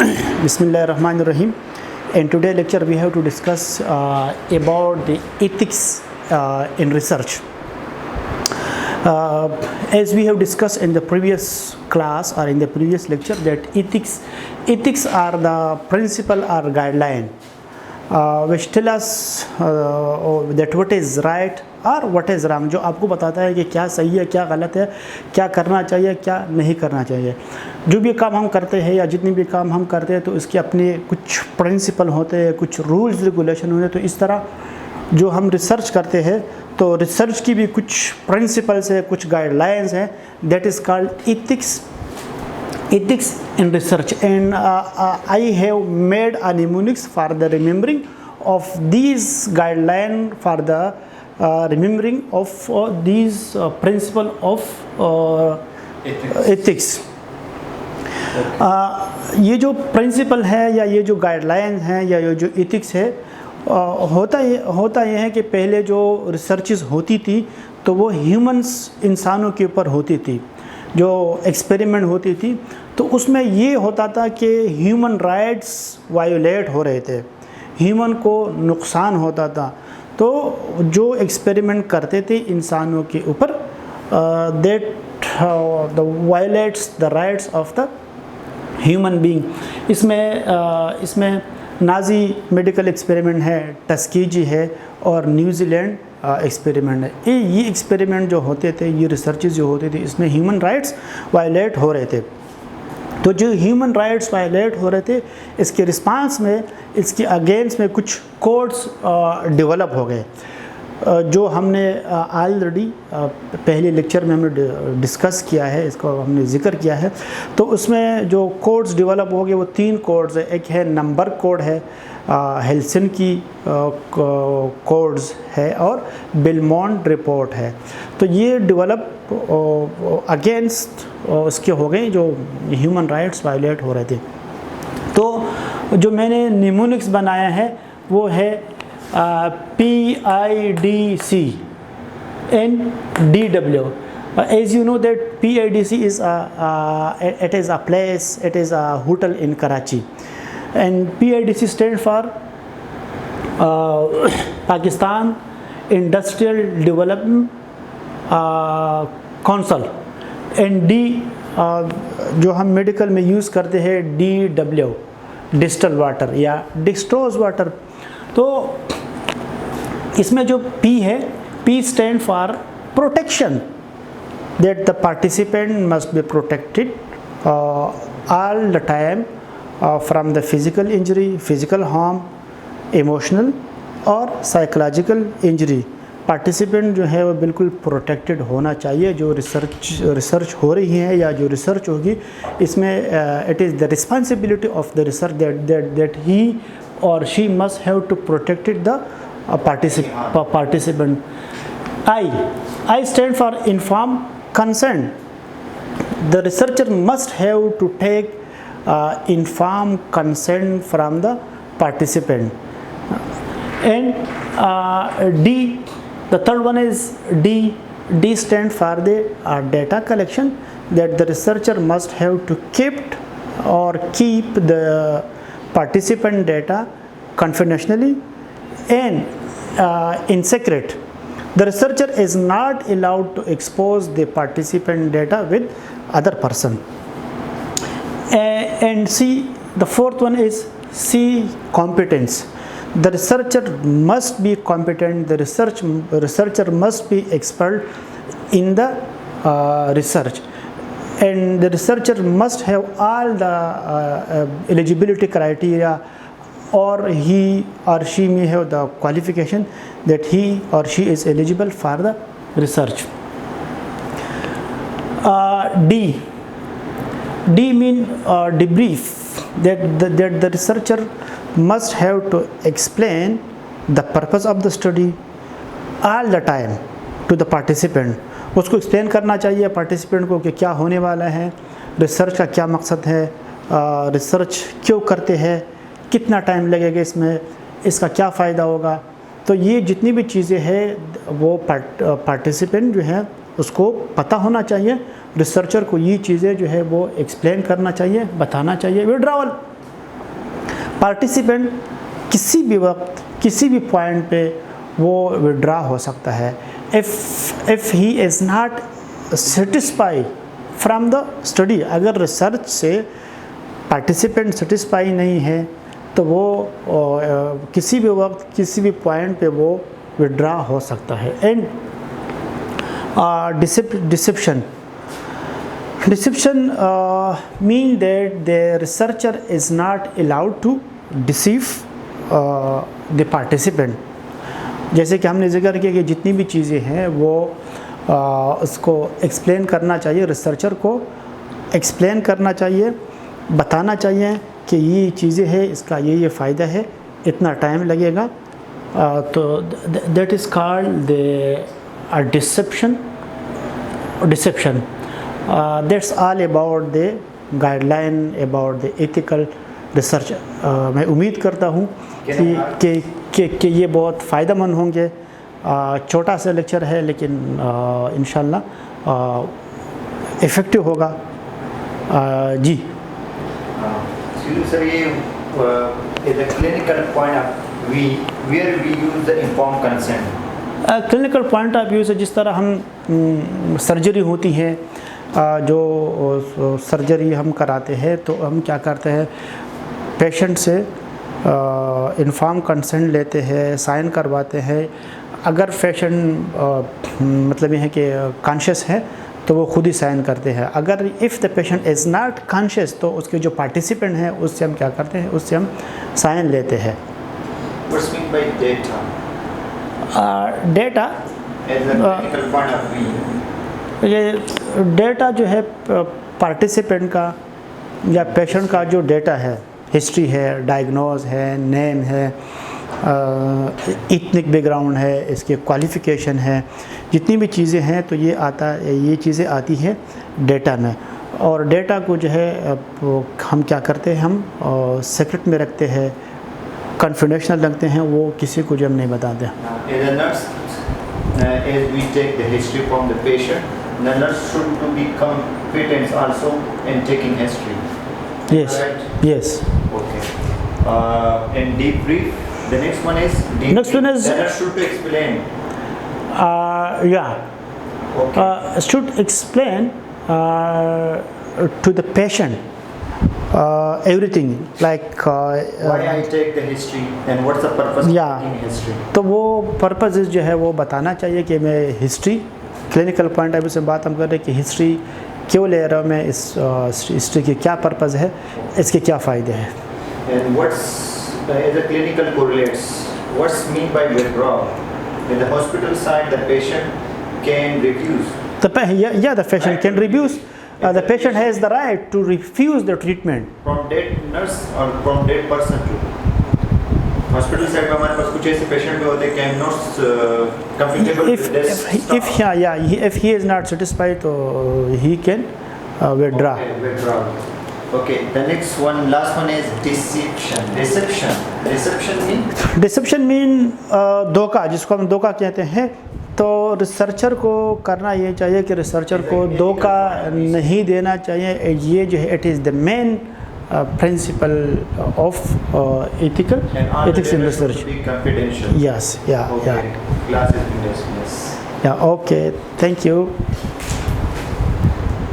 Bismillahirrahmanirrahim. In today's lecture, we have to discuss about the ethics in research. As we have discussed in the previous class or in the previous lecture, that ethics are the principle or guideline which tell us that what is right और what is wrong, जो आपको बताता है कि क्या सही है, क्या गलत है, क्या करना चाहिए, क्या नहीं करना चाहिए। जो भी काम हम करते हैं या जितनी भी काम हम करते हैं तो इसके अपने कुछ प्रिंसिपल होते हैं, कुछ रूल्स रेगुलेशन होते हैं। तो इस तरह जो हम रिसर्च करते हैं तो रिसर्च की भी कुछ प्रिंसिपल्स है, कुछ गाइडलाइंस हैं, that is called ethics in research, and I have made a mnemonics for the remembering of these guidelines, for the remembering of these principle of ethics. ये जो प्रिंसिपल है या ये जो गाइडलाइन हैं या ये जो एथिक्स है, होता ये है कि पहले जो रिसर्चेस होती थी तो वो ह्यूमंस इंसानों के ऊपर होती थी, जो एक्सपेरिमेंट होती थी तो उसमें ये होता था कि ह्यूमन राइट्स वायोलेट हो रहे थे, ह्यूमन को नुकसान होता था। तो जो एक्सपेरिमेंट करते थे इंसानों के ऊपर, that the violates the rights of the human being. इसमें नाजी मेडिकल एक्सपेरिमेंट है, टस्कीजी है और न्यूजीलैंड एक्सपेरिमेंट है। ये एक्सपेरिमेंट जो होते थे, ये रिसर्चेस जो होते थे, इसमें ह्यूमन राइट्स वायलेट हो रहे थे। तो जो ह्यूमन राइट्स वायलेट हो रहे थे, इसके रिस्पांस में, इसके अगेंस्ट में कुछ कोड्स डेवलप हो गए, जो हमने ऑलरेडी पहले लेक्चर में हमने डिस्कस किया है, इसको हमने जिक्र किया है। तो उसमें जो कोड्स डेवलप हो गए वो 3 कोड्स है। एक है नंबर कोड है, हेल्सिंकी कोड्स है और बेलमोंट रिपोर्ट है। तो ये डेवलप अगेंस्ट उसके हो गए जो ह्यूमन राइट्स वायलेट हो रहे थे। तो जो मैंने निमोनिक्स बनाया है वो है PIDC and DW. As you know that PIDC is it is a place, it is a hotel in Karachi, and PIDC stands for Pakistan Industrial Development Council, and D जो हम मेडिकल में use करते हैं DW, distal water या डिस्ट्रोज water. तो इसमें जो P है, P stand for protection, that the participant must be protected all the time from the physical injury, physical harm, emotional और साइकोलॉजिकल इंजरी। पार्टिसिपेंट जो है वो बिल्कुल प्रोटेक्टेड होना चाहिए। जो रिसर्च हो रही है या जो रिसर्च होगी, इसमें it is the responsibility of the research that he और she must have to protected the participant. I stand for informed consent. The researcher must have to take informed consent from the participant. And D, the third one is D. D stand for the data collection, that the researcher must have to keep the participant data confidentially and in secret. The researcher is not allowed to expose the participant data with other person. And C, the fourth one is C, competence. The researcher must be competent. The researcher must be expert in the research, and the researcher must have all the eligibility criteria, or he or she may have the qualification that he or she is eligible for the research. D mean debrief, that the researcher must have to explain the purpose of the study all the time to the participant. उसको explain करना चाहिए participant को कि क्या होने वाला है, research का क्या मकसद है, रिसर्च क्यों करते हैं, कितना टाइम लगेगा इसमें, इसका क्या फ़ायदा होगा। तो ये जितनी भी चीज़ें हैं वो पार्टिसिपेंट जो है उसको पता होना चाहिए। रिसर्चर को ये चीज़ें जो है वो एक्सप्लेन करना चाहिए, बताना चाहिए। विड्रॉवल, पार्टिसिपेंट किसी भी वक्त किसी भी पॉइंट पे वो विड्रा हो सकता है। If he is not satisfy from the study, अगर रिसर्च से पार्टिसिपेंट सेटिस्फाई नहीं है तो वो किसी भी वक्त किसी भी पॉइंट पे वो विड्रा हो सकता है। And deception mean that the researcher is not allowed to deceive the participant। जैसे कि हमने जिक्र किया कि जितनी भी चीज़ें हैं वो उसको एक्सप्लेन करना चाहिए, रिसर्चर को एक्सप्लेन करना चाहिए, बताना चाहिए कि ये चीज़ें हैं, इसका ये फ़ायदा है, इतना टाइम लगेगा। तो that is called the deception. That's all about the guideline about the ethical research। मैं उम्मीद करता हूँ कि ये बहुत फ़ायदेमंद होंगे। छोटा सा लेक्चर है लेकिन इंशाल्लाह इफ़ेक्टिव होगा। जी सर, ये the clinical point of where we use the informed consent। Clinical point of view से जिस तरह हम सर्जरी होती है, जो सर्जरी हम कराते हैं तो हम क्या करते हैं, पेशेंट से इन्फॉर्म कंसेंट लेते हैं, साइन करवाते हैं। अगर पेशेंट मतलब ये है कि कॉन्शियस है तो वो खुद ही साइन करते हैं। अगर if the patient is not conscious तो उसके जो पार्टिसिपेंट हैं उससे हम क्या करते हैं, उससे हम साइन लेते हैं। What's meant by data? Data As a clinical point of view। ये डेटा जो है पार्टिसिपेंट का या पेशेंट का जो डेटा है, हिस्ट्री है, डायग्नोज है, नेम है, इथनिक बैकग्राउंड है, इसके क्वालिफ़िकेशन है, जितनी भी चीज़ें हैं तो ये चीज़ें आती हैं डेटा में। और डेटा को जो है हम क्या करते हैं, हम सीक्रेट में रखते हैं, कॉन्फिडेंशियल रखते हैं, वो किसी को जब नहीं बताते। As a nurse, as we take the history from the patient, the nurse should to be competent also in taking history. Yes. Right? Yes. Okay. And debrief. The next one is debrief. Next one is the nurse should to explain. Yeah. Okay. Should explain to the patient everything like Why I take the history and what's the purpose of Yeah. taking history? तो वो purpose जो है वो बताना चाहिए कि मैं history, clinical point of view से बात हम कर रहे हैं कि हिस्ट्री क्यों ले रहा हूँ मैं, इस हिस्ट्री की क्या पर्पज़ है, इसके क्या फ़ायदे हैं। And what's as a clinical correlates? What's mean by withdrawal? In the hospital side, the patient can refuse. The patient can refuse. The patient has the right to refuse the treatment. From dead nurse or from dead person too. Hospital side में हमारे पास कुछ ऐसे patient भी होते हैं कि I'm not comfortable with this. If he is not satisfied, तो he can withdraw. Okay, withdrawal. Okay, the next one, last one is deception. Deception mean धोखा, जिसको हम धोखा कहते हैं। तो रिसर्चर को करना ये चाहिए कि रिसर्चर को धोखा नहीं देना चाहिए। ये जो है it is the main principle of ethics in research. Confidential. Yes, yeah. Okay. Class is finished. Yes. Yeah, okay, thank you.